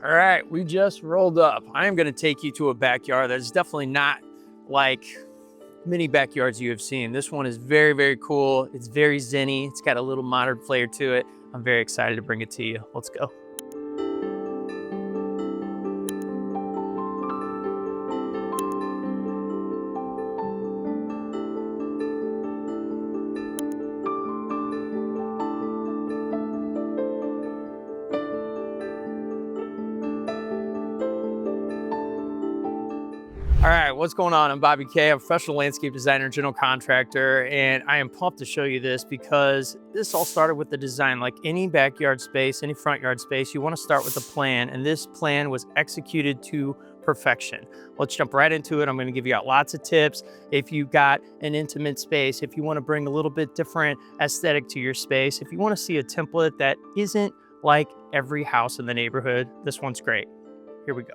All right, we just rolled up. I am gonna take you to a backyard that is definitely not like many backyards you have seen. This one is very, very cool. It's very zen-y. It's got a little modern flair to it. I'm very excited to bring it to you. Let's go. All right, what's going on? I'm Bobby K. I'm a professional landscape designer and general contractor, and I am pumped to show you this because this all started with the design. Like any backyard space, any front yard space, you want to start with a plan, and this plan was executed to perfection. Let's jump right into it. I'm going to give you lots of tips. If you've got an intimate space, if you want to bring a little bit different aesthetic to your space, if you want to see a template that isn't like every house in the neighborhood, this one's great. Here we go.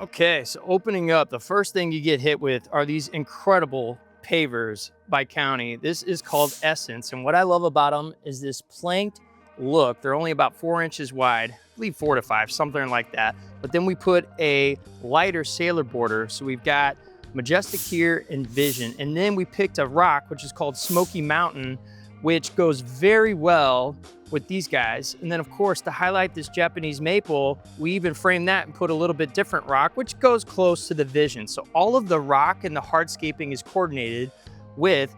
Okay, so opening up, the first thing you get hit with are these incredible pavers by County. This is called Essence, and what I love about them is this planked look. They're only about 4 inches wide, I believe 4 to 5, something like that. But then we put a lighter sailor border, so we've got Majestic here and Vision, and then we picked a rock, which is called Smoky Mountain, which goes very well with these guys. And then of course, to highlight this Japanese maple, we even framed that and put a little bit different rock, which goes close to the Vision. So all of the rock and the hardscaping is coordinated with,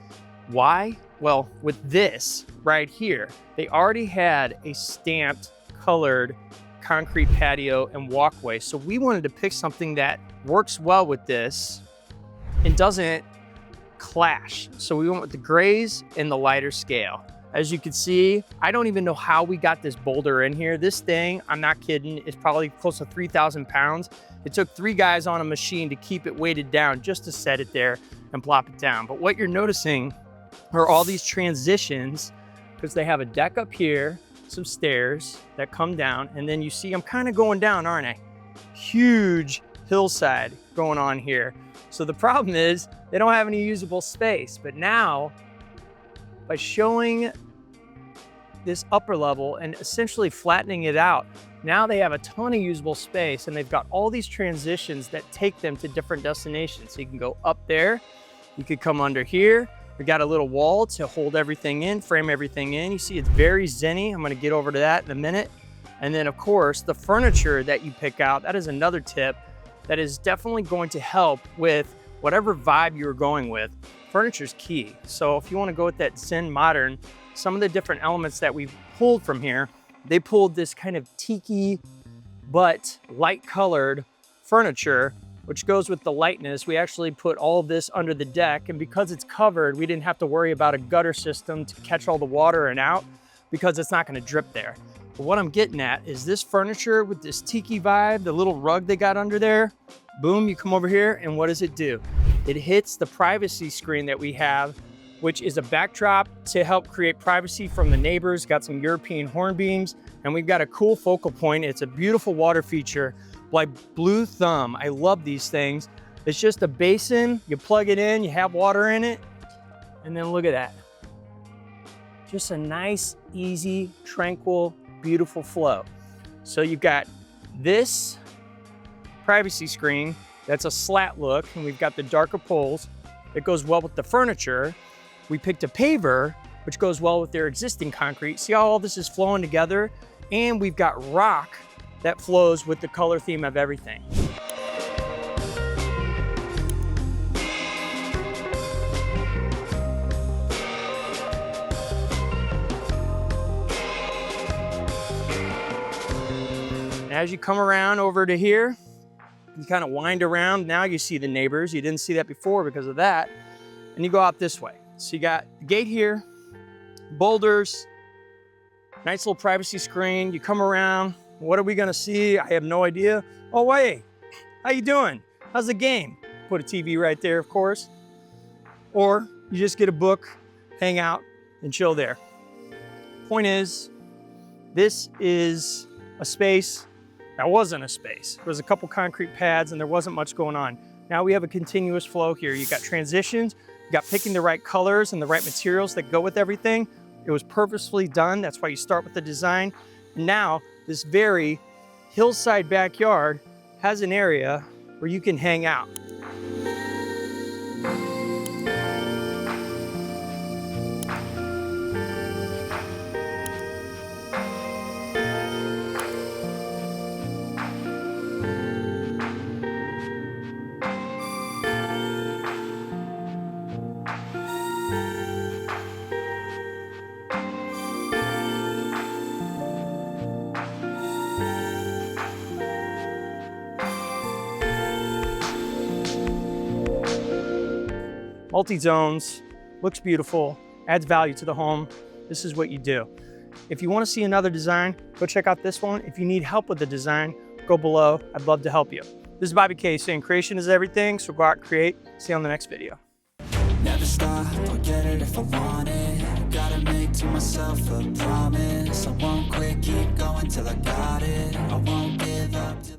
why? Well, with this right here. They already had a stamped, colored concrete patio and walkway. So we wanted to pick something that works well with this and doesn't clash. So we went with the grays and the lighter scale. As you can see, I don't even know how we got this boulder in here. This thing, I'm not kidding, is probably close to 3,000 pounds. It took 3 guys on a machine to keep it weighted down just to set it there and plop it down. But what you're noticing are all these transitions, because they have a deck up here, some stairs that come down, and then you see I'm kind of going down, aren't I? Huge hillside going on here. So the problem is they don't have any usable space, but now by showing this upper level and essentially flattening it out, now they have a ton of usable space, and they've got all these transitions that take them to different destinations. So you can go up there, you could come under here. We got a little wall to hold everything in, frame everything in. You see it's very zen-y. I'm gonna get over to that in a minute. And then of course, the furniture that you pick out, that is another tip that is definitely going to help with whatever vibe you're going with. Furniture's key. So if you want to go with that Zen modern, some of the different elements that we've pulled from here, they pulled this kind of tiki but light colored furniture, which goes with the lightness. We actually put all of this under the deck, and because it's covered, we didn't have to worry about a gutter system to catch all the water and out, because it's not going to drip there. But what I'm getting at is this furniture with this tiki vibe, the little rug they got under there, boom, you come over here, and what does it do? It hits the privacy screen that we have, which is a backdrop to help create privacy from the neighbors. Got some European hornbeams, and we've got a cool focal point. It's a beautiful water feature by Blue Thumb. I love these things. It's just a basin, you plug it in, you have water in it, and then look at that. Just a nice, easy, tranquil, beautiful flow. So you've got this privacy screen that's a slat look, and we've got the darker poles that goes well with the furniture. We picked a paver, which goes well with their existing concrete. See how all this is flowing together? And we've got rock that flows with the color theme of everything. As you come around over to here, you kind of wind around. Now you see the neighbors. You didn't see that before because of that. And you go out this way. So you got the gate here, boulders, nice little privacy screen. You come around. What are we gonna see? I have no idea. Oh, wait, how you doing? How's the game? Put a TV right there, of course. Or you just get a book, hang out, and chill there. Point is, this is a space that wasn't a space. There was a couple concrete pads and there wasn't much going on. Now we have a continuous flow here. You got transitions, you got picking the right colors and the right materials that go with everything. It was purposefully done. That's why you start with the design. Now, this very hillside backyard has an area where you can hang out. Multi-zones, looks beautiful, adds value to the home. This is what you do. If you want to see another design, go check out this one. If you need help with the design, go below. I'd love to help you. This is Bobby K saying creation is everything, so go out, create. See you on the next video. Never stop, I'll get it if I want it. Gotta make to myself a promise. I won't quit, keep going till I got it. I won't give up till